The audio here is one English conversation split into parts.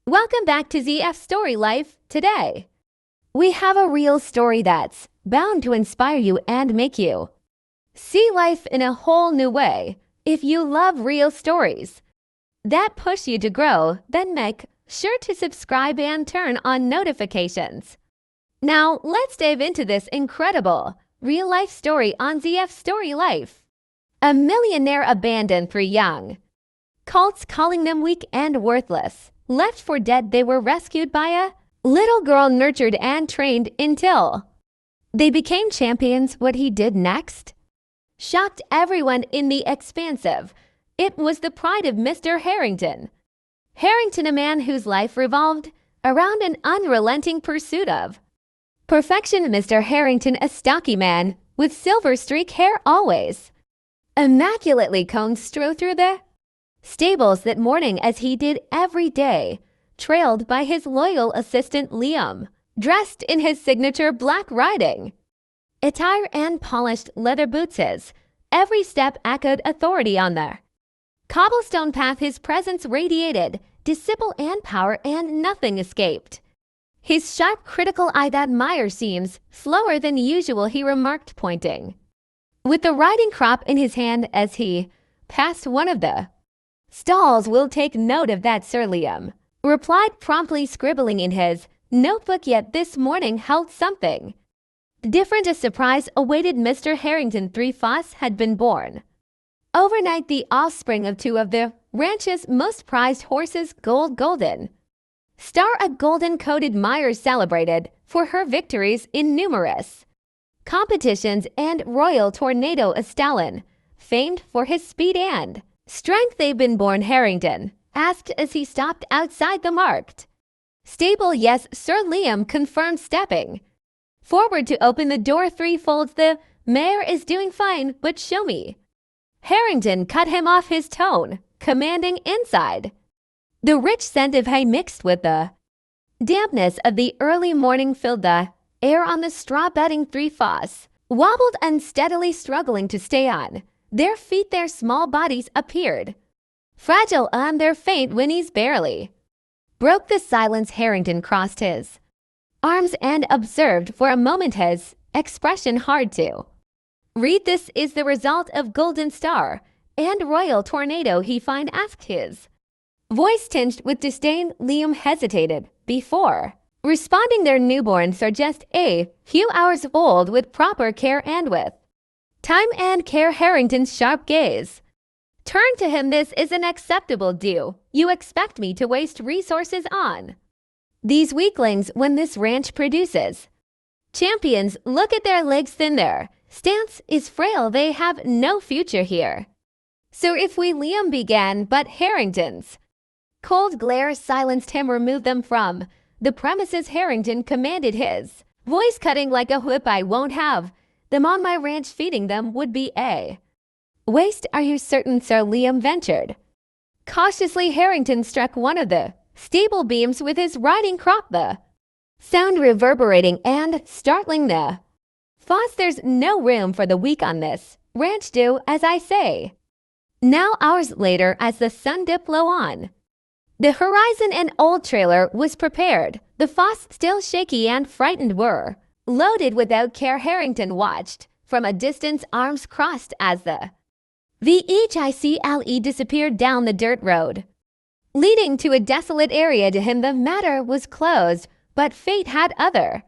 Welcome back to ZF Story Life. Today, we have a real story that's bound to inspire you and make you see life in a whole new way. If you love real stories that push you to grow, then make sure to subscribe and turn on notifications. Now, let's dive into this incredible real-life story on ZF Story Life. A millionaire abandoned three young Colts, calling them weak and worthless. Left for dead, they were rescued by a little girl, nurtured and trained until they became champions. What he did next shocked everyone in the expansive. It was the pride of Mr. Harrington. Harrington, a man whose life revolved around an unrelenting pursuit of perfection. Mr. Harrington, a stocky man with silver streak hair, always immaculately combed, strode through the stables that morning as he did every day, trailed by his loyal assistant Liam, dressed in his signature black riding attire and polished leather boots. His every step echoed authority on the cobblestone path. His presence radiated discipline and power, and nothing escaped his sharp, critical eye. "That mire seems slower than usual," he remarked, pointing with the riding crop in his hand as he passed one of the stalls. "We'll take note of that, Sir," Liam replied, promptly scribbling in his notebook. Yet this morning held something different. A surprise awaited Mr. Harrington. Three Foss had been born overnight, the offspring of two of the ranch's most prized horses, Golden Star, a golden-coated mire celebrated for her victories in numerous competitions, and Royal Tornado, a stallion famed for his speed and strength. "They've been born?" Harrington asked as he stopped outside the marked stable. "Yes, Sir," Liam confirmed, stepping forward to open the door threefold. "The mare is doing fine, but show me." Harrington cut him off, his tone commanding. Inside, the rich scent of hay mixed with the dampness of the early morning filled the air on the straw bedding. Three Foss wobbled unsteadily, struggling to stay on their feet. Their small bodies appeared fragile on their faint whinnies barely broke the silence. Harrington crossed his arms and observed for a moment, his expression hard to read. "This is the result of Golden Star and Royal Tornado," he finally asked, his voice tinged with disdain. Liam hesitated before responding. "Their newborns are just a few hours old. With proper care and with time and care." Harrington's sharp gaze turned to him. "This isn't acceptable. Do you expect me to waste resources on these weaklings when this ranch produces champions? Look at their legs, thin, their stance is frail. They have no future here." "So if we," Liam began, but Harrington's cold glare silenced him. "Remove them from the premises," Harrington commanded, his voice cutting like a whip. "I won't have them on my ranch. Feeding them would be a waste." "Are you certain, Sir?" Liam ventured cautiously. Harrington struck one of the stable beams with his riding crop, the sound reverberating and startling the Foss. "There's no room for the weak on this ranch. Do as I say." Now, hours later, as the sun dipped low on the horizon, an old trailer was prepared. The Foss, still shaky and frightened, were loaded without care. Harrington watched from a distance, arms crossed, as the vehicle disappeared down the dirt road leading to a desolate area. To him, the matter was closed, but fate had other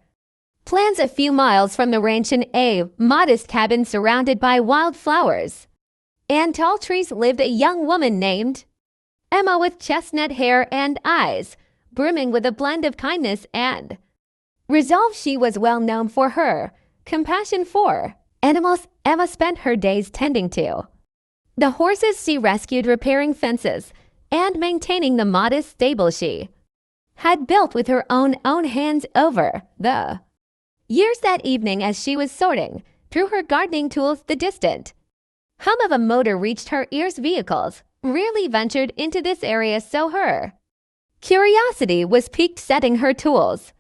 plans. A few miles from the ranch, in a modest cabin surrounded by wildflowers and tall trees, lived a young woman named Emma, with chestnut hair and eyes brimming with a blend of kindness and resolve. She was well known for her compassion for animals. Emma spent her days tending to the horses she rescued, repairing fences, and maintaining the modest stable she had built with her own hands over the years. That evening, as she was sorting through her gardening tools, the distant hum of a motor reached her ears. Vehicles rarely ventured into this area, so her curiosity was piqued. Setting her tools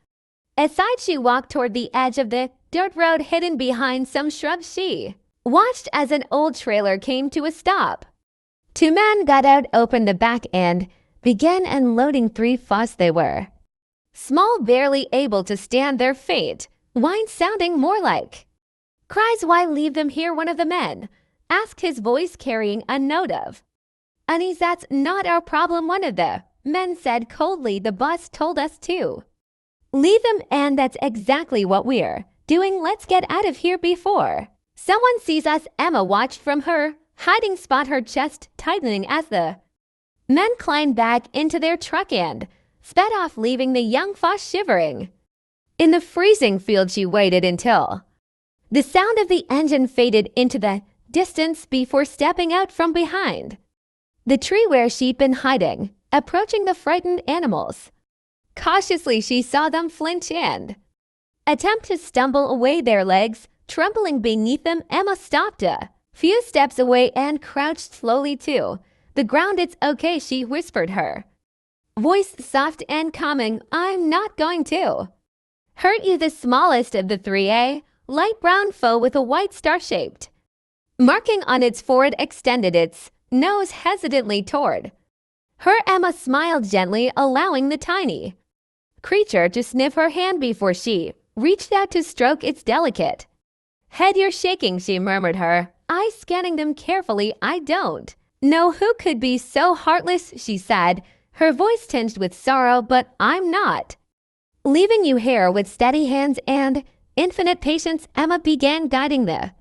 aside, she walked toward the edge of the dirt road. Hidden behind some shrubs, she watched as an old trailer came to a stop. Two men got out, opened the back, and began unloading 3 foss they were. Small, barely able to stand their fate, whine sounding more like cries. "Why leave them here?" one of the men asked, his voice carrying a note of unease. "That's not our problem," one of the men said coldly. "The boss told us to leave them, and that's exactly what we're doing. Let's get out of here before someone sees us." Emma watched from her hiding spot, her chest tightening as the men climbed back into their truck and sped off, leaving the young foss shivering. In the freezing field, she waited until the sound of the engine faded into the distance before stepping out from behind the tree where she'd been hiding, approaching the frightened animals. Cautiously, she saw them flinch and attempt to stumble away, their legs trembling beneath them. Emma stopped a few steps away and crouched slowly to the ground. "It's okay," she whispered, her voice soft and calming. "I'm not going to hurt you." The smallest of the 3, a light brown foe with a white star-shaped marking on its forehead, extended its nose hesitantly toward her. Emma smiled gently, allowing the tiny creature to sniff her hand before she reached out to stroke its delicate head. "You're shaking," she murmured, her eyes scanning them carefully. "I don't know who could be so heartless," she said, her voice tinged with sorrow, "but I'm not leaving you here." With steady hands and infinite patience, Emma began guiding the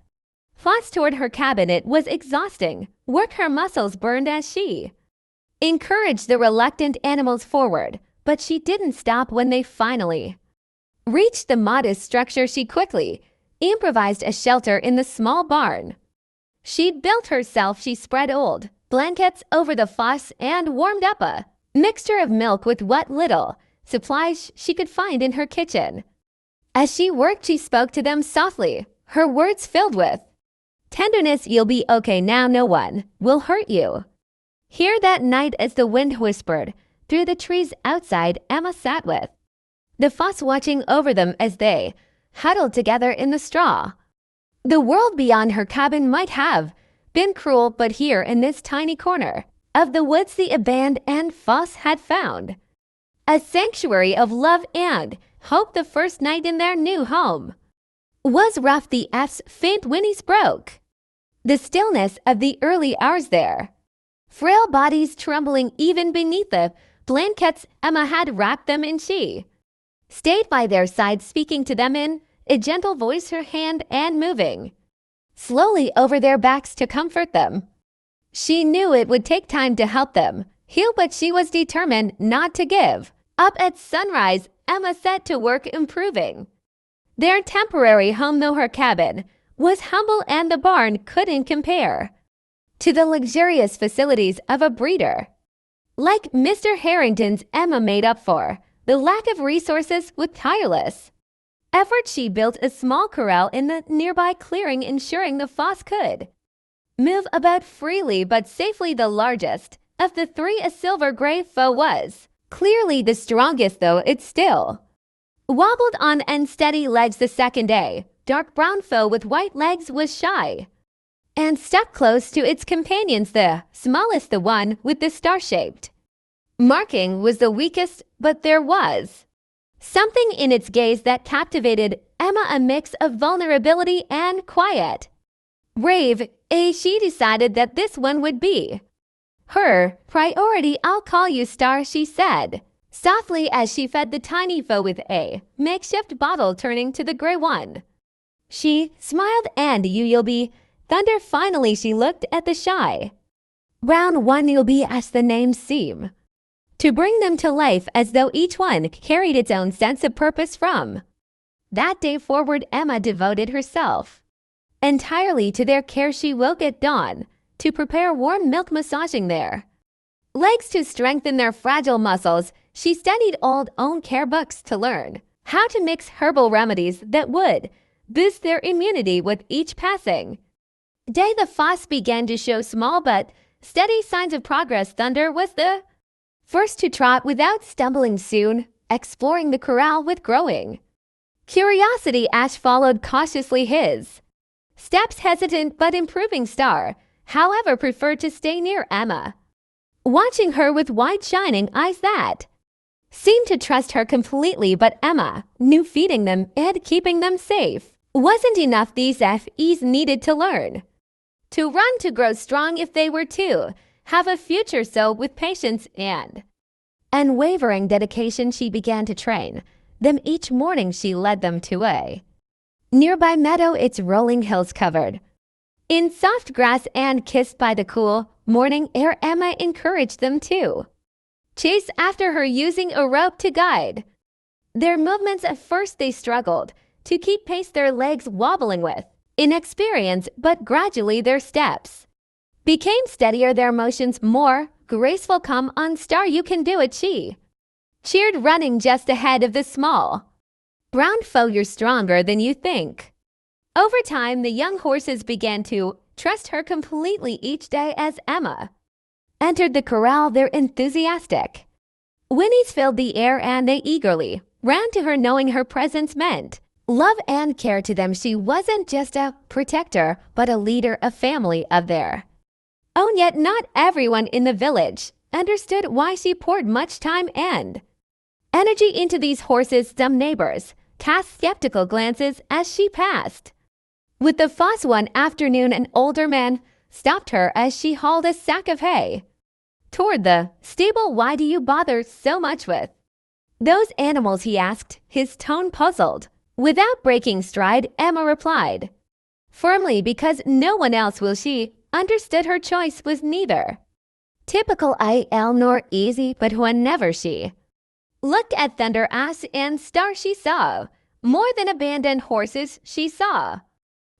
foss toward her cabin. It was exhausting work. Her muscles burned as she encouraged the reluctant animals forward, but she didn't stop. When they finally reached the modest structure, she quickly improvised a shelter in the small barn she'd built herself. She spread old blankets over the foss and warmed up a mixture of milk with what little supplies she could find in her kitchen. As she worked, she spoke to them softly, her words filled with tenderness. "You'll be okay now. No one will hurt you here." That night, as the wind whispered through the trees outside, Emma sat with the foss, watching over them as they huddled together in the straw. The world beyond her cabin might have been cruel, but here in this tiny corner of the woods, the abandoned foss had found a sanctuary of love and hope. The first night in their new home was rough. The F's faint whinnies broke the stillness of the early hours, their frail bodies trembling even beneath the blankets Emma had wrapped them in. She stayed by their side, speaking to them in a gentle voice, her hand and moving slowly over their backs to comfort them. She knew it would take time to help them heal, but she was determined not to give up. At sunrise, Emma set to work improving their temporary home, though her cabin was humble and the barn couldn't compare to the luxurious facilities of a breeder like Mr. Harrington's. Emma made up for the lack of resources with tireless effort. She built a small corral in the nearby clearing, ensuring the foss could move about freely but safely. The largest of the 3, a silver gray foe, was clearly the strongest, though it still wobbled on unsteady legs. The second, a dark brown foe with white legs, was shy and stuck close to its companions. The smallest, the one with the star-shaped marking, was the weakest, but there was something in its gaze that captivated Emma, a mix of vulnerability and quiet brave. She decided that this one would be her priority. "I'll call you Star," she said softly as she fed the tiny foe with a makeshift bottle. Turning to the gray one, she smiled. "And you'll be Thunder." Finally, she looked at the shy brown one. "You'll be," as the names seem to bring them to life, as though each one carried its own sense of purpose. From that day forward, Emma devoted herself entirely to their care. She woke at dawn to prepare warm milk, massaging their legs to strengthen their fragile muscles. She studied old own care books to learn how to mix herbal remedies that would boost their immunity. With each passing day, the foss began to show small but steady signs of progress. Thunder was the first to trot without stumbling, soon exploring the corral with growing curiosity. Ash followed cautiously, his steps hesitant but improving. Star, however, preferred to stay near Emma, watching her with wide shining eyes that seemed to trust her completely, but Emma knew feeding them and keeping them safe wasn't enough. These FEs needed to learn to run, to grow strong if they were to have a future. So with patience and unwavering dedication, she began to train them. Each morning she led them to a nearby meadow, its rolling hills covered in soft grass and kissed by the cool morning air. Emma encouraged them to chase after her, using a rope to guide their movements. At first they struggled to keep pace, their legs wobbling with inexperience, but gradually their steps became steadier, their motions more graceful. Come on, Star, you can do it, she cheered, running just ahead of the small brown foe. You're stronger than you think. Over time, the young horses began to trust her completely. Each day as Emma entered the corral, their enthusiastic whinnies filled the air, and they eagerly ran to her, knowing her presence meant love and care to them. She wasn't just a protector, but a leader, a family of their own. Yet not everyone in the village understood why she poured much time and energy into these horses. Some neighbors cast skeptical glances as she passed with the foss. One afternoon, an older man stopped her as she hauled a sack of hay toward the stable. Why do you bother so much with those animals, he asked, his tone puzzled. Without breaking stride, Emma replied firmly, because no one else will. She understood her choice was neither typical IL nor easy, but whenever she looked at Thunder, Ass, and Star, she saw more than abandoned horses. She saw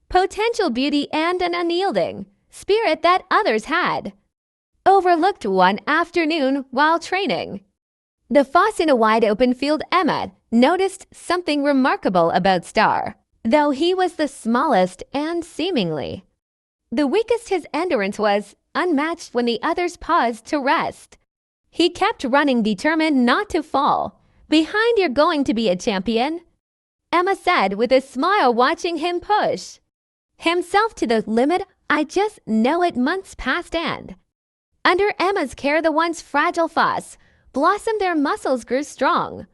potential, beauty, and an unyielding spirit that others had overlooked. One afternoon while training the foss in a wide open field, Emma noticed something remarkable about Star. Though he was the smallest and seemingly the weakest, his endurance was unmatched. When the others paused to rest, he kept running, determined not to fall behind. You're going to be a champion, Emma said with a smile, watching him push himself to the limit. I just know it. Months passed, and under Emma's care, the once fragile foss blossomed. Their muscles grew strong,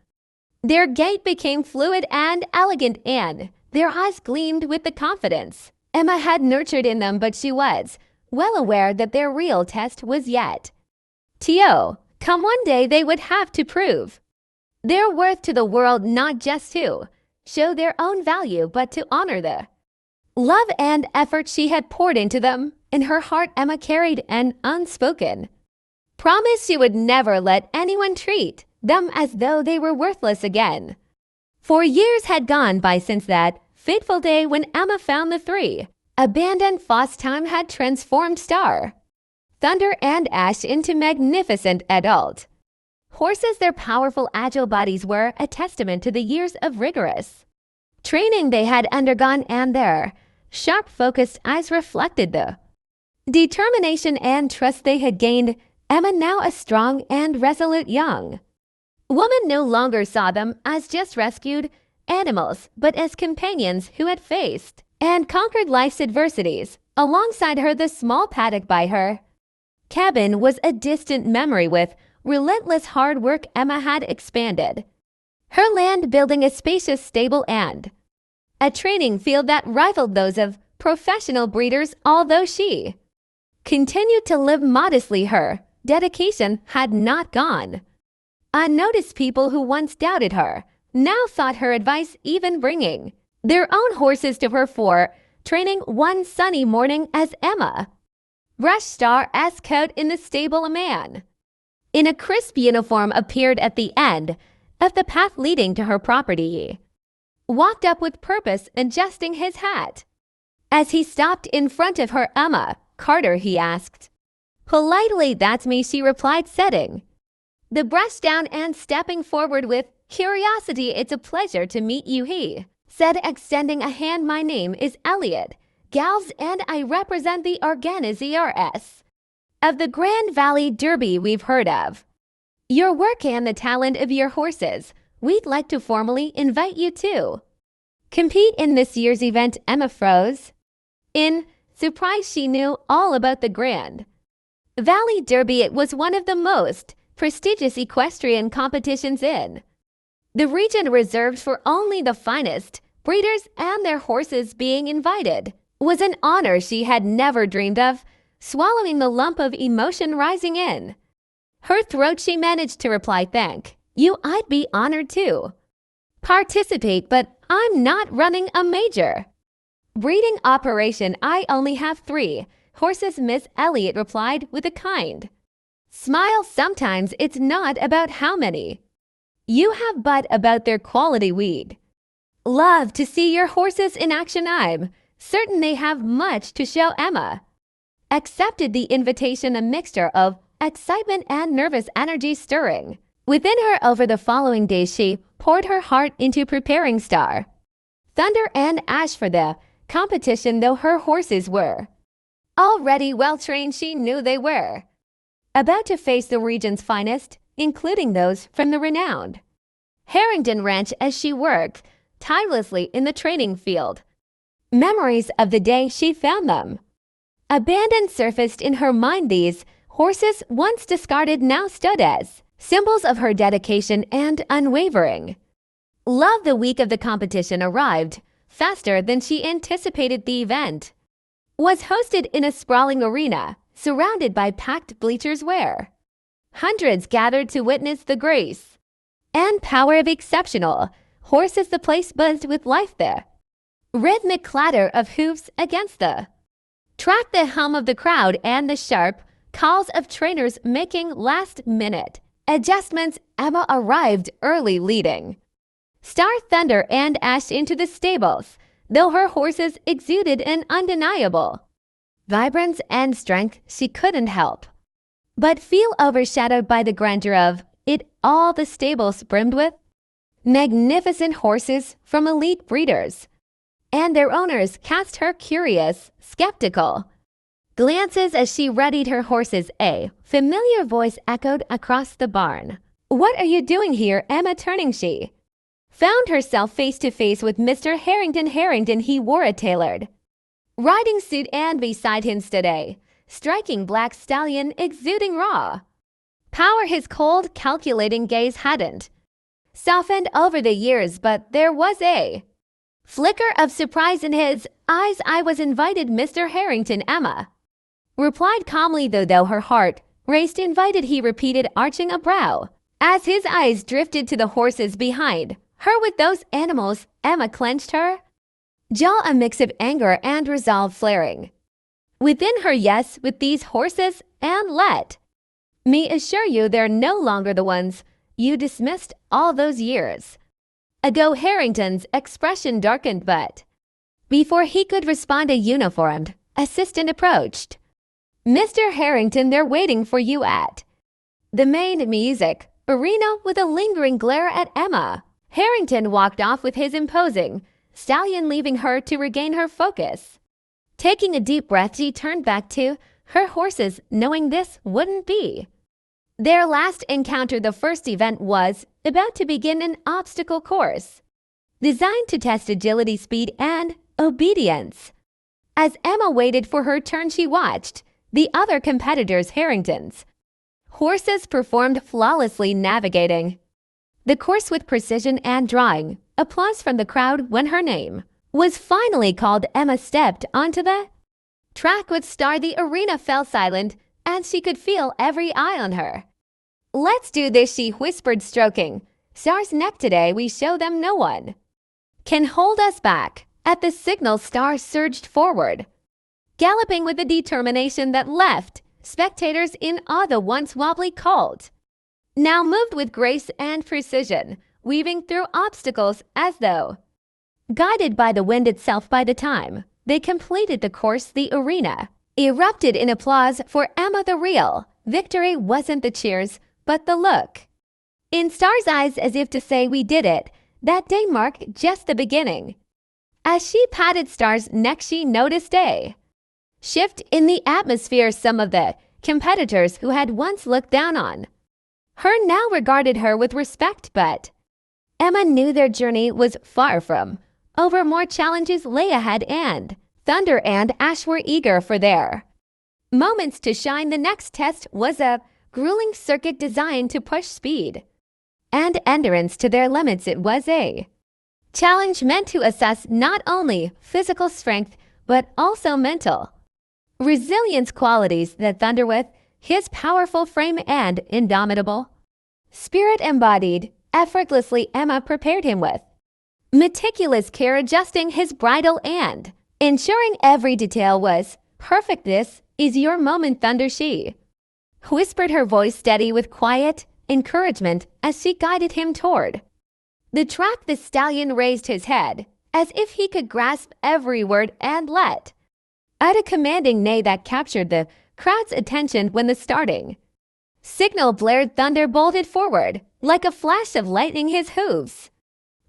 their gait became fluid and elegant, and their eyes gleamed with the confidence Emma had nurtured in them. But she was well aware that their real test was yet to come. One day they would have to prove their worth to the world, not just to show their own value, but to honor the love and effort she had poured into them. In her heart, Emma carried an unspoken promise she would never let anyone treat them as though they were worthless again. 4 years had gone by since that fateful day when Emma found the 3 abandoned foss. Time had transformed Star, Thunder, and Ash into magnificent adult horses. Their powerful, agile bodies were a testament to the years of rigorous training they had undergone, and their sharp, focused eyes reflected the determination and trust they had gained. Emma, now a strong and resolute young woman, no longer saw them as just rescued animals, but as companions who had faced and conquered life's adversities alongside her. The small paddock by her cabin was a distant memory. With relentless hard work, Emma had expanded her land, building a spacious stable and a training field that rivaled those of professional breeders. Although she continued to live modestly, her dedication had not gone unnoticed. People who once doubted her now sought her advice, even bringing their own horses to her for training. One sunny morning, as Emma brushed Star's coat in the stable, a man in a crisp uniform appeared at the end of the path leading to her property. He walked up with purpose, adjusting his hat. As he stopped in front of her, Emma, Carter, he asked politely. That's me, she replied, setting the brush down and stepping forward with curiosity. It's a pleasure to meet you, he said, extending a hand. My name is Elliot Gals, and I represent the organizers of the Grand Valley Derby. We've heard of your work and the talent of your horses. We'd like to formally invite you to compete in this year's event. Emma froze in surprise. She knew all about the Grand Valley Derby was one of the most prestigious equestrian competitions in the region, reserved for only the finest breeders, and their horses being invited was an honor she had never dreamed of. Swallowing the lump of emotion rising in her throat, she managed to reply, "Thank you, I'd be honored to participate, but I'm not running a major breeding operation. I only have 3 horses," Miss Elliot replied with a kind smile. "Sometimes it's not about how many you have, but about their quality. We'd love to see your horses in action. I'm certain they have much to show." Emma accepted the invitation, a mixture of excitement and nervous energy stirring within her. Over the following days, she poured her heart into preparing Star, Thunder, and Ash for the competition. Though her horses were already well trained, she knew they were about to face the region's finest, including those from the renowned Harrington Ranch. As she worked tirelessly in the training field, memories of the day she found them abandoned surfaced in her mind. These horses, once discarded, now stood as symbols of her dedication and unwavering love. The week of the competition arrived faster than she anticipated. The event was hosted in a sprawling arena, surrounded by packed bleachers where hundreds gathered to witness the grace and power of exceptional horses. The place buzzed with life, the rhythmic clatter of hooves against the track, the hum of the crowd, and the sharp calls of trainers making last-minute adjustments. Emma arrived early, leading Star, Thunder, and Ash into the stables, though her horses exuded an undeniable vibrance and strength. She couldn't help but feel overshadowed by the grandeur of it all. The stables brimmed with magnificent horses from elite breeders, and their owners cast her curious, skeptical glances as she readied her horses. A familiar voice echoed across the barn. "What are you doing here?" Emma, turning, she found herself face to face with Mr. Harrington. He wore a tailored riding suit, and beside him stood a striking black stallion exuding raw power. His cold, calculating gaze hadn't softened over the years, but there was a flicker of surprise in his eyes. "I was invited, Mr. Harrington," Emma replied calmly, though her heart raced. "Invited?" he repeated, arching a brow as his eyes drifted to the horses behind her. With those animals, Emma clenched her jaw, a mix of anger and resolve flaring within her. "Yes, with these horses, and let me assure you they're no longer the ones you dismissed all those years ago." Harrington's expression darkened, but before he could respond, a uniformed assistant approached. "Mr. Harrington, they're waiting for you at the main music arena." With a lingering glare at Emma, Harrington walked off with his imposing stallion, leaving her to regain her focus. Taking a deep breath, she turned back to her horses, knowing this wouldn't be their last encounter. The first event was about to begin, an obstacle course designed to test agility, speed, and obedience. As Emma waited for her turn, she watched the other competitors. Harrington's horses performed flawlessly, navigating the course with precision and drawing applause from the crowd. When her name was finally called, Emma stepped onto the track with Star. The arena fell silent, and she could feel every eye on her. "Let's do this," she whispered, stroking Star's neck. "Today we show them no one can hold us back." At the signal, Star surged forward, galloping with a determination that left spectators in awe. The once wobbly colt now moved with grace and precision, weaving through obstacles as though guided by the wind itself. By the time they completed the course, the arena erupted in applause for Emma. The real victory wasn't the cheers, but the look in Star's eyes, as if to say, "We did it." That day marked just the beginning. As she patted Star's neck, she noticed a shift in the atmosphere. Some of the competitors who had once looked down on her now regarded her with respect, but Emma knew their journey was far from over. More challenges lay ahead, and Thunder and Ash were eager for their Moments to shine. The next test was a grueling circuit designed to push speed and endurance to their limits. It was a challenge meant to assess not only physical strength but also mental resilience, qualities that Thunder with his powerful frame and indomitable spirit embodied effortlessly. Emma prepared him with meticulous care, adjusting his bridle and ensuring every detail was perfect. "This is your moment, Thunder," she whispered, her voice steady with quiet encouragement as she guided him toward the track. The stallion raised his head as if he could grasp every word and let out a commanding neigh that captured the crowd's attention. When the starting signal blared, Thunder bolted forward like a flash of lightning, his hooves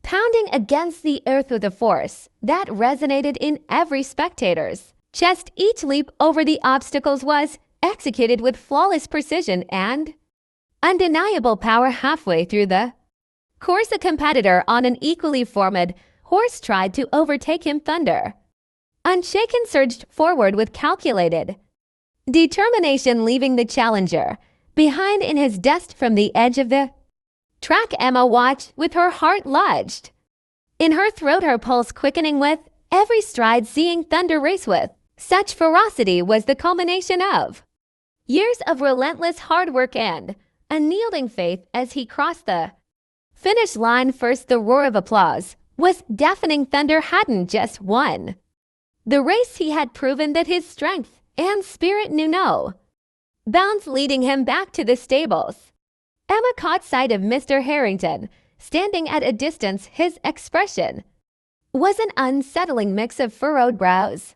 pounding against the earth with a force that resonated in every spectator's chest. Each leap over the obstacles was executed with flawless precision and undeniable power. Halfway through the course, a competitor on an equally formed horse tried to overtake him. Thunder, unshaken, surged forward with calculated determination, leaving the challenger behind in his dust. From the edge of the track, Emma watched with her heart lodged in her throat, her pulse quickening with every stride. Seeing Thunder race with such ferocity was the culmination of years of relentless hard work and unyielding faith. As he crossed the finish line first, the roar of applause was deafening. Thunder hadn't just won the race, he had proven that his strength and spirit knew no bounds, leading him back to the stables. Emma caught sight of Mr. Harrington standing at a distance. His expression was an unsettling mix of furrowed brows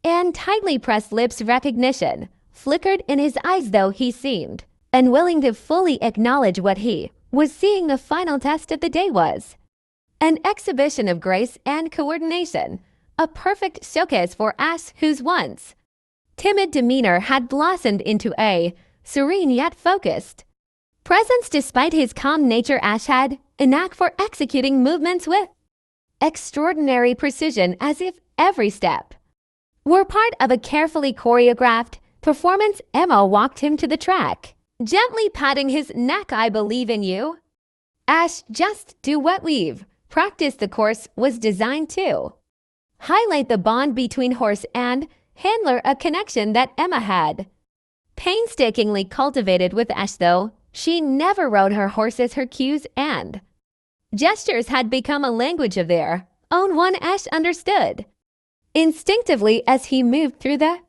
and tightly pressed lips. Recognition flickered in his eyes, though he seemed unwilling to fully acknowledge what he was seeing. The final test of the day was an exhibition of grace and coordination, a perfect showcase for Ash, whose once timid demeanor had blossomed into a serene yet focused presence. Despite his calm nature, Ash had a knack for executing movements with extraordinary precision, as if every step were part of a carefully choreographed performance. Emma walked him to the track, gently patting his neck. "I believe in you, Ash. Just do what we've practiced." The course was designed to highlight the bond between horse and handler, a connection that Emma had painstakingly cultivated with Ash. Though she never rode her horses, her cues and gestures had become a language of their own, one Ash understood instinctively. As he moved through the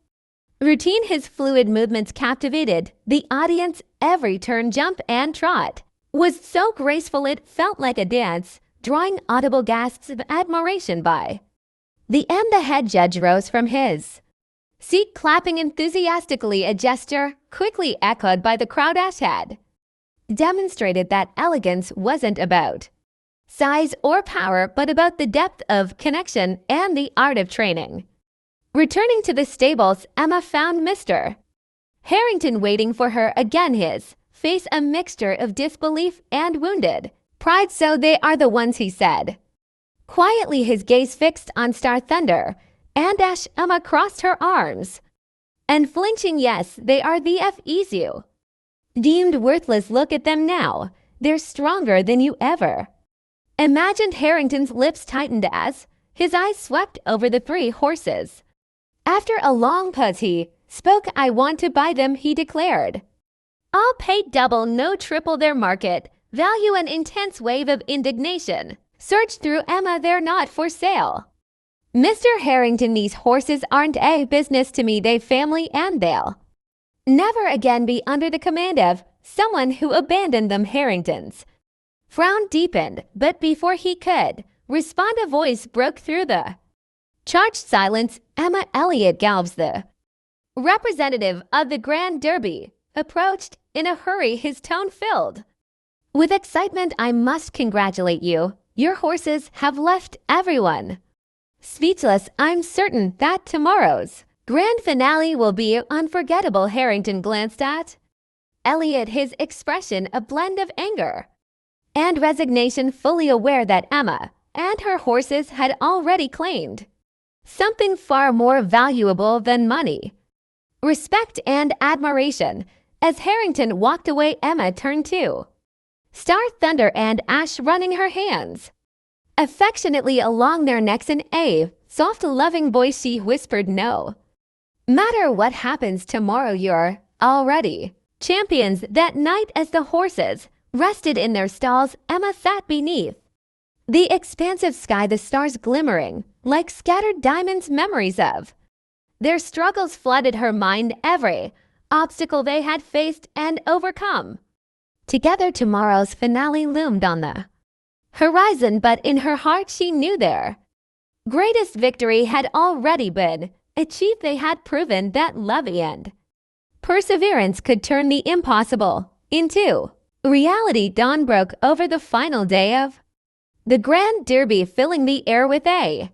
routine, his fluid movements captivated the audience. Every turn, jump, and trot was so graceful it felt like a dance, drawing audible gasps of admiration. By the end, the head judge rose from his seat, clapping enthusiastically, a gesture quickly echoed by the crowd. Ash had demonstrated that elegance wasn't about size or power, but about the depth of connection and the art of training. Returning to the stables, Emma found Mr. Harrington waiting for her again, his face a mixture of disbelief and wounded pride. "So they are the ones," he said quietly, his gaze fixed on Star Thunder and Ash. Emma crossed her arms and flinching. "Yes, they are. The FEs you deemed worthless. Look at them now. They're stronger than you ever imagined." Harrington's lips tightened as his eyes swept over the three horses. After a long pause, he spoke. "I want to buy them," he declared. "I'll pay double, no triple their market value." An intense wave of indignation surged through Emma. "They're not for sale, Mr. Harrington. These horses aren't a business to me. They family, and they'll never again be under the command of someone who abandoned them." Harrington's frown deepened, but before he could respond, a voice broke through the charged silence. Emma Elliott Galves, the representative of the Grand Derby, approached in a hurry, his tone filled with excitement. "I must congratulate you. Your horses have left everyone speechless. I'm certain that tomorrow's grand finale will be unforgettable." Harrington glanced at Elliot, his expression a blend of anger and resignation, fully aware that Emma and her horses had already claimed something far more valuable than money. respect and admiration. As Harrington walked away, Emma turned to Star Thunder and Ash, running her hands affectionately along their necks in a soft, loving voice. She whispered, "No matter what happens tomorrow, you're already champions." That night, as the horses rested in their stalls, Emma sat beneath the expansive sky, the stars glimmering like scattered diamonds. Memories of their struggles flooded her mind, every obstacle they had faced and overcome. Together, tomorrow's finale loomed on the horizon, but in her heart she knew their greatest victory had already been achieved. They had proven that love and perseverance could turn the impossible into reality. Dawn broke over the final day of the Grand Derby, filling the air with a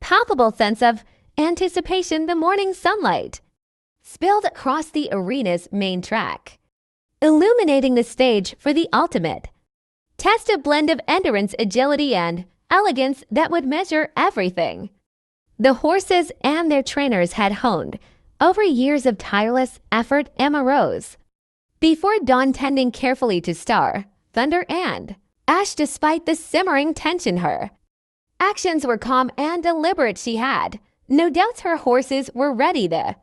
palpable sense of anticipation. The morning sunlight spilled across the arena's main track, illuminating the stage for the ultimate test, a blend of endurance, agility, and elegance that would measure everything the horses and their trainers had honed over years of tireless effort. Emma rose before dawn, tending carefully to Star, Thunder, and Ash. Despite the simmering tension, her actions were calm and deliberate. She had no doubts her horses were ready. The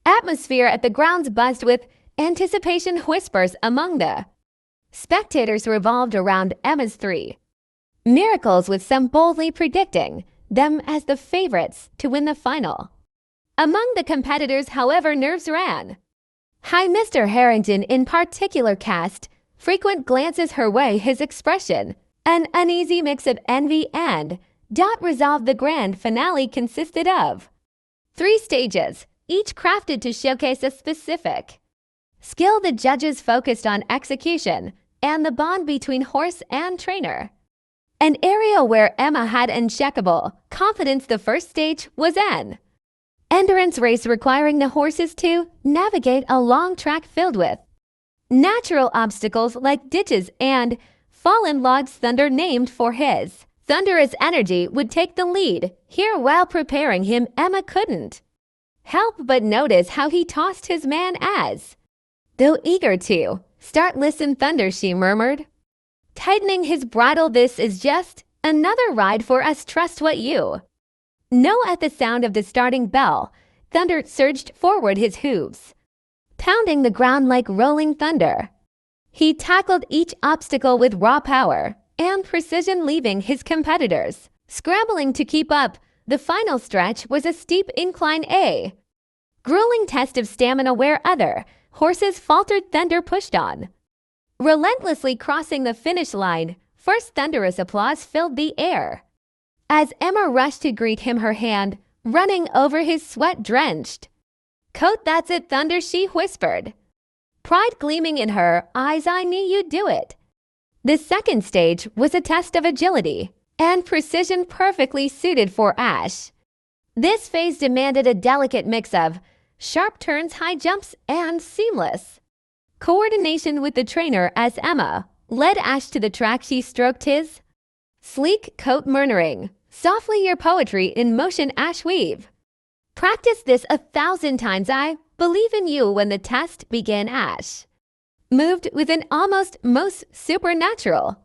atmosphere at the grounds buzzed with anticipation. Whispers among the spectators revolved around Emma's three miracles, with some boldly predicting them as the favorites to win the final. Among the competitors, however, nerves ran high. Mr. Harrington in particular cast frequent glances her way, his expression an uneasy mix of envy and resolve. The grand finale consisted of 3 stages, each crafted to showcase a specific skill. The judges focused on execution and the bond between horse and trainer, an area where Emma had unshakable confidence. The first stage was an endurance race requiring the horses to navigate a long track filled with natural obstacles like ditches and fallen logs. Thunder, named for his thunderous energy, would take the lead here. While preparing him, Emma couldn't help but notice how he tossed his man as though eager to start. "Listen, Thunder," she murmured, tightening his bridle, "this is just another ride for us. Trust what you know." At the sound of the starting bell, Thunder surged forward, his hooves pounding the ground like rolling thunder. He tackled each obstacle with raw power and precision, leaving his competitors scrambling to keep up. The final stretch was a steep incline, a grueling test of stamina where other horses faltered. Thunder pushed on, relentlessly, crossing the finish line first. Thunderous applause filled the air as Emma rushed to greet him, her hand running over his sweat-drenched coat. "That's it, Thunder," she whispered, pride gleaming in her eyes. "I knew you'd do it." The second stage was a test of agility and precision, perfectly suited for Ash. This phase demanded a delicate mix of sharp turns, high jumps, and seamless coordination with the trainer. As Emma led Ash to the track, she stroked his sleek coat, murmuring softly, "Your poetry in motion, Ash. We've practiced this 1,000 times. I believe in you." When the test began, Ash moved with an almost most supernatural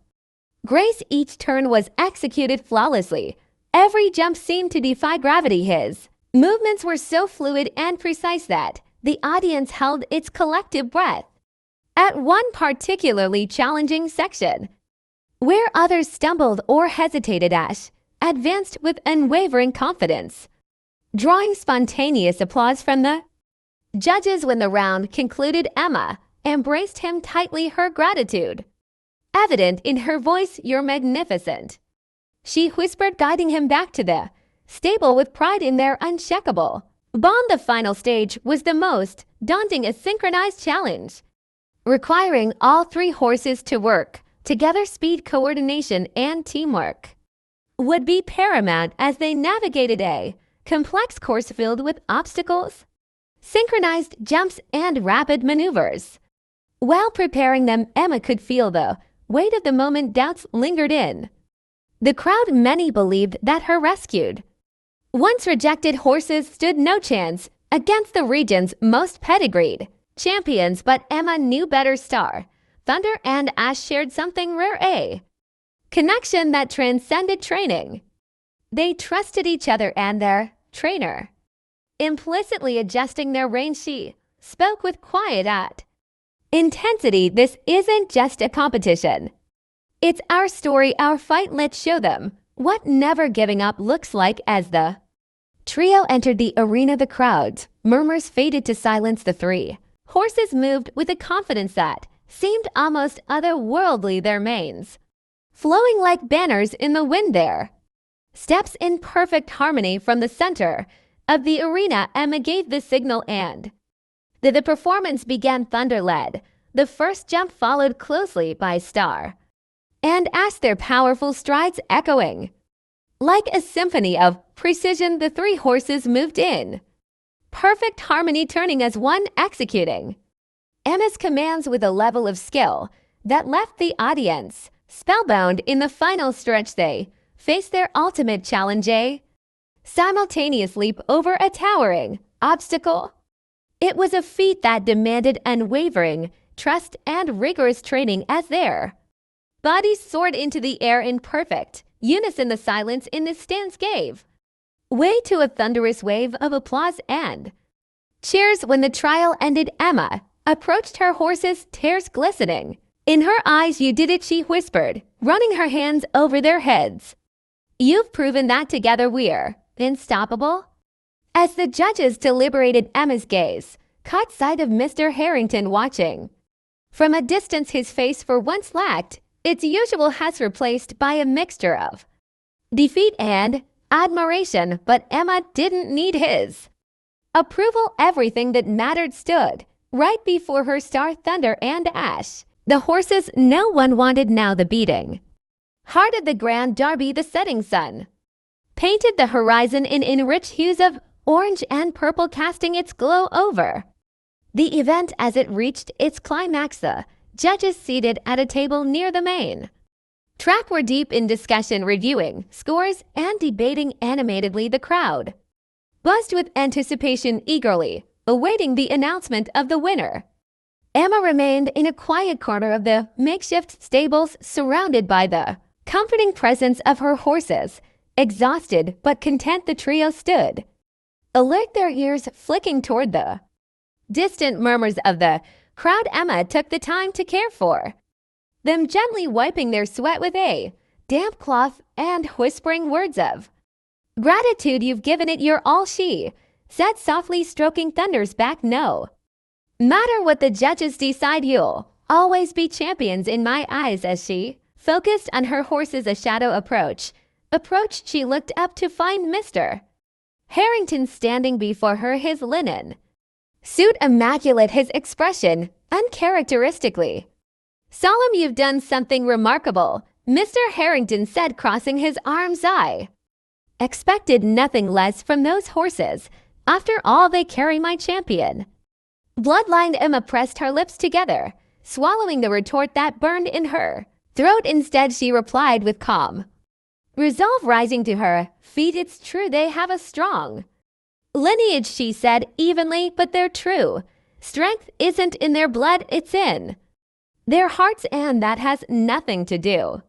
grace. Each turn was executed flawlessly. Every jump seemed to defy gravity. His movements were so fluid and precise that the audience held its collective breath. At one particularly challenging section, where others stumbled or hesitated, Ash advanced with unwavering confidence, drawing spontaneous applause from the judges. When the round concluded, Emma embraced him tightly, her gratitude evident in her voice. "You're magnificent," she whispered, guiding him back to the stable with pride in their unshakable bond. The final stage was the most daunting, a synchronized challenge requiring all 3 horses to work together. Speed, coordination, and teamwork would be paramount as they navigated a complex course filled with obstacles, synchronized jumps, and rapid maneuvers. While preparing them, Emma could feel the weight of the moment. Doubts lingered in the crowd. Many believed that her rescued, once rejected horses stood no chance against the region's most pedigreed champions, but Emma knew better. Star, Thunder, and Ash shared something rare, a connection that transcended training. They trusted each other and their trainer, implicitly adjusting their range. She spoke with quiet intensity. This isn't just a competition. It's our story, our fight. Let's show them what never giving up looks like. As the trio entered the arena, the crowd's murmurs faded to silence. The three horses moved with a confidence that seemed almost otherworldly, their manes flowing like banners in the wind. Their steps in perfect harmony. From the center of the arena, Emma gave the signal, and the performance began. Thunder led the first jump, followed closely by Star and Ash, their powerful strides echoing like a symphony of precision. The three horses moved in perfect harmony, turning as one, executing Emma's commands with a level of skill that left the audience spellbound. In the final stretch, they faced their ultimate challenge, a simultaneous leap over a towering obstacle. It was a feat that demanded unwavering trust and rigorous training. As their bodies soared into the air in perfect unison, the silence in the stands gave way to a thunderous wave of applause and cheers. When the trial ended, Emma approached her horses, tears glistening in her eyes. You did it, she whispered, running her hands over their heads. You've proven that together we're unstoppable. As the judges deliberated, Emma's gaze caught sight of Mr. Harrington watching from a distance. His face, for once lacked its usual, has replaced by a mixture of defeat and admiration. But Emma didn't need his approval. Everything that mattered stood right before her. Star, Thunder, and Ash, the horses no one wanted now. The beating heart of the Grand Derby, the setting sun painted the horizon in rich hues of orange and purple, casting its glow over the event. As it reached its climax, the judges seated at a table near the main track were deep in discussion, reviewing scores and debating animatedly. The crowd buzzed with anticipation, eagerly awaiting the announcement of the winner. Emma remained in a quiet corner of the makeshift stables, surrounded by the comforting presence of her horses. Exhausted but content, the trio stood alert, their ears flicking toward the distant murmurs of the crowd. Emma took the time to care for them, gently wiping their sweat with a damp cloth and whispering words of gratitude. You've given it your all, she said softly, stroking Thunder's back. No matter what the judges decide, you'll always be champions in my eyes. As she focused on her horses, a shadow approached. She looked up to find Mr. Harrington standing before her, his linen suit immaculate, his expression uncharacteristically solemn. You've done something remarkable, Mr. Harrington said, crossing his arms. I expected nothing less from those horses. After all, they carry my champion bloodline. Emma pressed her lips together, swallowing the retort that burned in her throat. Instead, she replied with calm resolve, rising to her feet. It's true they have a strong lineage, she said evenly, but their true strength isn't in their blood, it's in their hearts, and that has nothing to do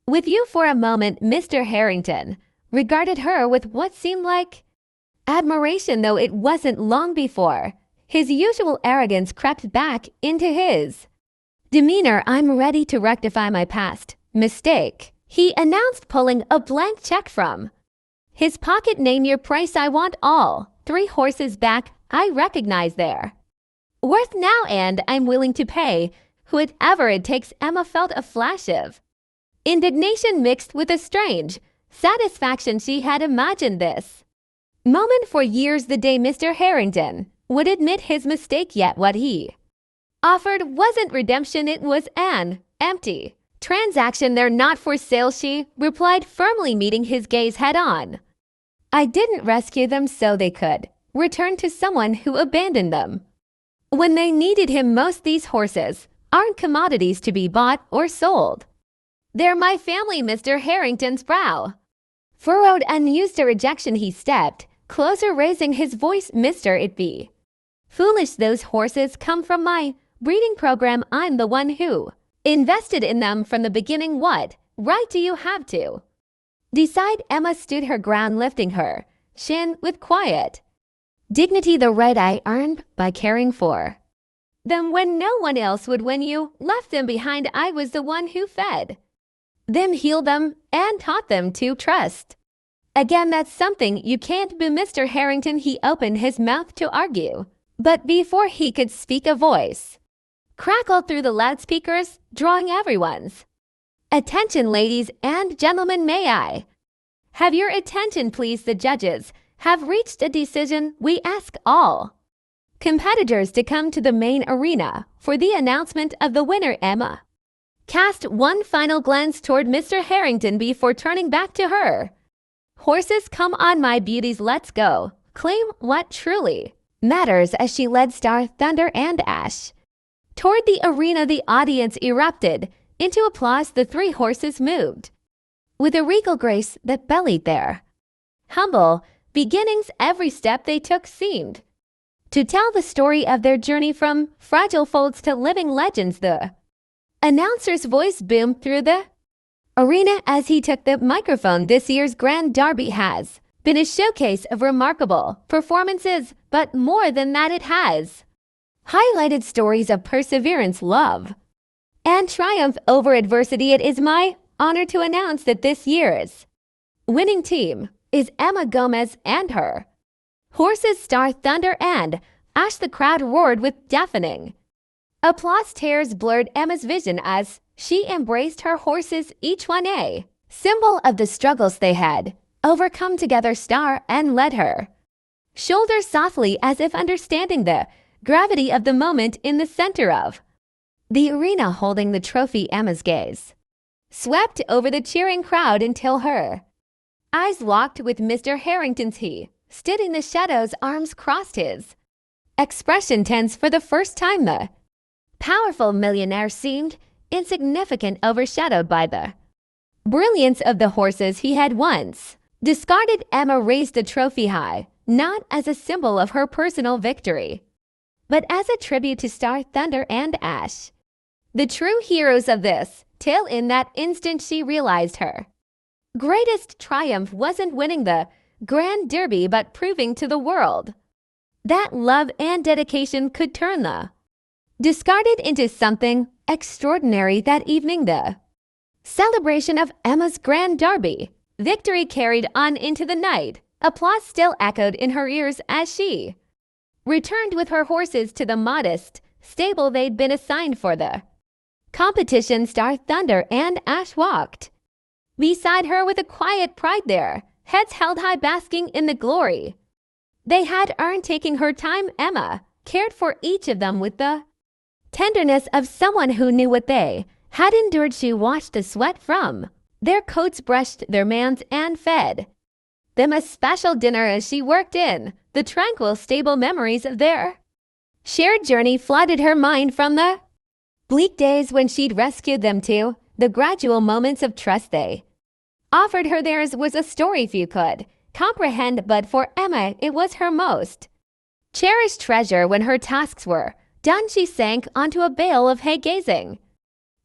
with you. For a moment, Mr. Harrington regarded her with what seemed like admiration, though it wasn't long before his usual arrogance crept back into his demeanor. I'm ready to rectify my past mistake, he announced, pulling a blank check from his pocket. Name your price, I want all 3 horses back. I recognize their worth now, and I'm willing to pay whatever it takes. Emma felt a flash of indignation mixed with a strange satisfaction. She had imagined this moment for years, the day Mr. Harrington would admit his mistake. Yet what he offered wasn't redemption, it was an empty transaction. They're not for sale, she replied firmly, meeting his gaze head on. I didn't rescue them so they could return to someone who abandoned them when they needed him most. These horses aren't commodities to be bought or sold. They're my family. Mr. Harrington's brow furrowed, unused to rejection. He stepped closer, raising his voice. Mr. It be foolish, those horses come from my breeding program. I'm the one who invested in them from the beginning. What right do you have to decide? Emma stood her ground, lifting her chin with quiet dignity. The right I earned by caring for them when no one else would. When you left them behind, I was the one who fed them, healed them, and taught them to trust. Again, that's something you can't be, Mr. Harrington. He opened his mouth to argue, but before he could speak, a voice crackled through the loudspeakers, drawing everyone's attention. Ladies and gentlemen, may I have your attention, please? The judges have reached a decision. We ask all competitors to come to the main arena for the announcement of the winner. Emma cast one final glance toward Mr. Harrington before turning back to her. Horses, come on, my beauties, let's go. Claim what truly matters. As she led Star, Thunder, and Ash toward the arena, the audience erupted into applause. The three horses moved with a regal grace that belied their humble beginnings. Every step they took seemed to tell the story of their journey from fragile folds to living legends. The announcer's voice boomed through the arena as he took the microphone. This year's Grand Derby has been a showcase of remarkable performances, but more than that, it has highlighted stories of perseverance, love, and triumph over adversity. It is my honor to announce that this year's winning team is Emma Gomez and her horses, Star, Thunder, and Ash. The crowd roared with deafening applause. Tears blurred Emma's vision as she embraced her horses, each one a symbol of the struggles they had overcome together. Star and led her shoulders softly, as if understanding the gravity of the moment. In the center of the arena, holding the trophy, Emma's gaze swept over the cheering crowd until her eyes locked with Mr. Harrington's. He stood in the shadows, arms crossed, his expression tense. For the first time, the powerful millionaire seemed insignificant, overshadowed by the brilliance of the horses he had once discarded. Emma raised the trophy high, not as a symbol of her personal victory, but as a tribute to Star, Thunder, and Ash, the true heroes of this tale. In that instant, she realized her greatest triumph wasn't winning the Grand Derby, but proving to the world that love and dedication could turn the discarded into something extraordinary. That evening, the celebration of Emma's Grand Derby victory carried on into the night. Applause still echoed in her ears as she returned with her horses to the modest stable they'd been assigned for the competition. Star, Thunder, and Ash walked beside her with a quiet pride, their heads held high, basking in the glory they had earned. Taking her time, Emma cared for each of them with the tenderness of someone who knew what they had endured. She washed the sweat from their coats, brushed their manes, and fed them a special dinner as she worked in the tranquil stable. Memories of their shared journey flooded her mind, from the bleak days when she'd rescued them to the gradual moments of trust they offered her. Theirs was a story few could comprehend, but for Emma it was her most cherished treasure. When her tasks were done, she sank onto a bale of hay, gazing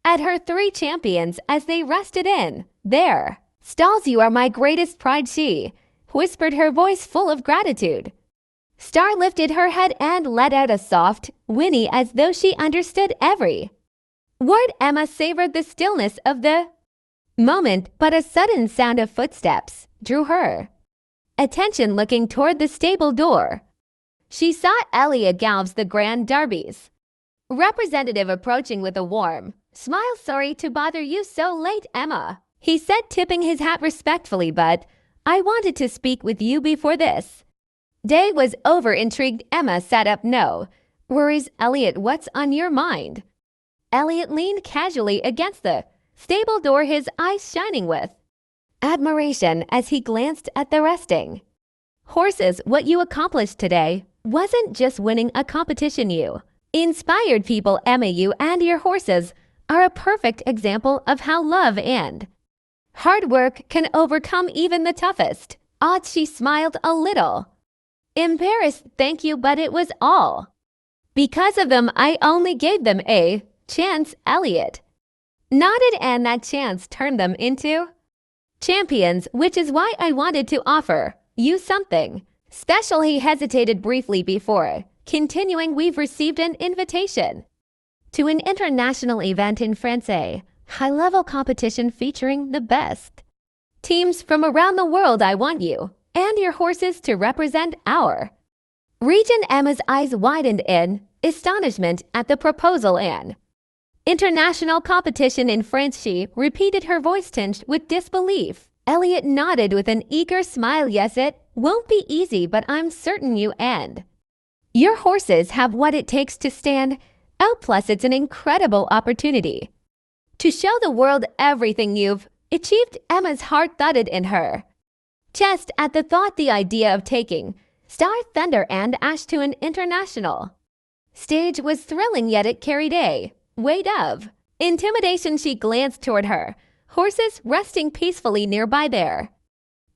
at her three champions as they rested in their stalls. You are my greatest pride, she whispered, her voice full of gratitude. Star lifted her head and let out a soft whinny, as though she understood every word. Emma savored the stillness of the moment, but a sudden sound of footsteps drew her attention. Looking toward the stable door, she saw Elliot Galves, the Grand Derby's representative, approaching with a warm smile. Sorry to bother you so late, Emma, he said, tipping his hat respectfully, but I wanted to speak with you before this day was over. Intrigued, Emma sat up. No worries, Elliot, what's on your mind? Elliot leaned casually against the stable door, his eyes shining with admiration as he glanced at the resting horses. What you accomplished today wasn't just winning a competition, you inspired people. Emma, you and your horses are a perfect example of how love and hard work can overcome even the toughest odds. She smiled a little Embarrassed, thank you, but it was all. Because of them, I only gave them a chance, Elliot. Nodded, and that chance turned them into champions, which is why I wanted to offer you something special. He hesitated briefly before continuing. We've received an invitation to an international event in France, a high-level competition featuring the best teams from around the world. I want you and your horses to represent our region. Emma's eyes widened in astonishment at the proposal. An international competition in France, she repeated, her voice tinged with disbelief. Elliot nodded with an eager smile. Yes, it won't be easy, but I'm certain you and your horses have what it takes to stand out. Plus, it's an incredible opportunity to show the world everything you've achieved. Emma's heart thudded in her chest at the thought. The idea of taking Star, Thunder, and Ash to an international stage was thrilling, yet it carried a weight of intimidation. She glanced toward her horses resting peacefully nearby. Their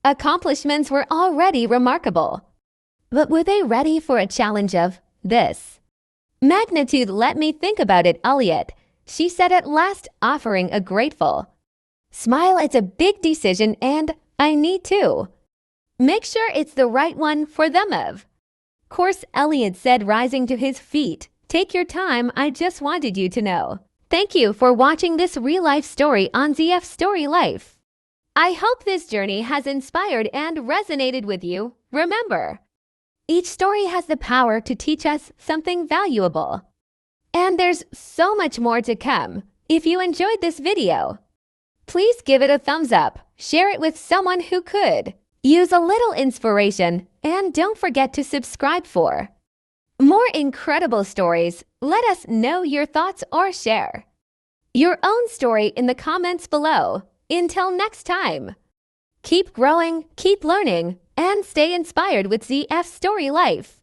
accomplishments were already remarkable, but were they ready for a challenge of this magnitude? Let me think about it, Elliot, she said at last, offering a grateful smile. It's a big decision, and I need to make sure it's the right one for them. Of course, Elliot said, rising to his feet. Take your time, I just wanted you to know. Thank you for watching this real-life story on ZF Story Life. I hope this journey has inspired and resonated with you. Remember, each story has the power to teach us something valuable. And there's so much more to come. If you enjoyed this video, please give it a thumbs up, share it with someone who could use a little inspiration, and don't forget to subscribe for more incredible stories. Let us know your thoughts or share your own story in the comments below. Until next time, keep growing, keep learning, and stay inspired with ZF Story Life.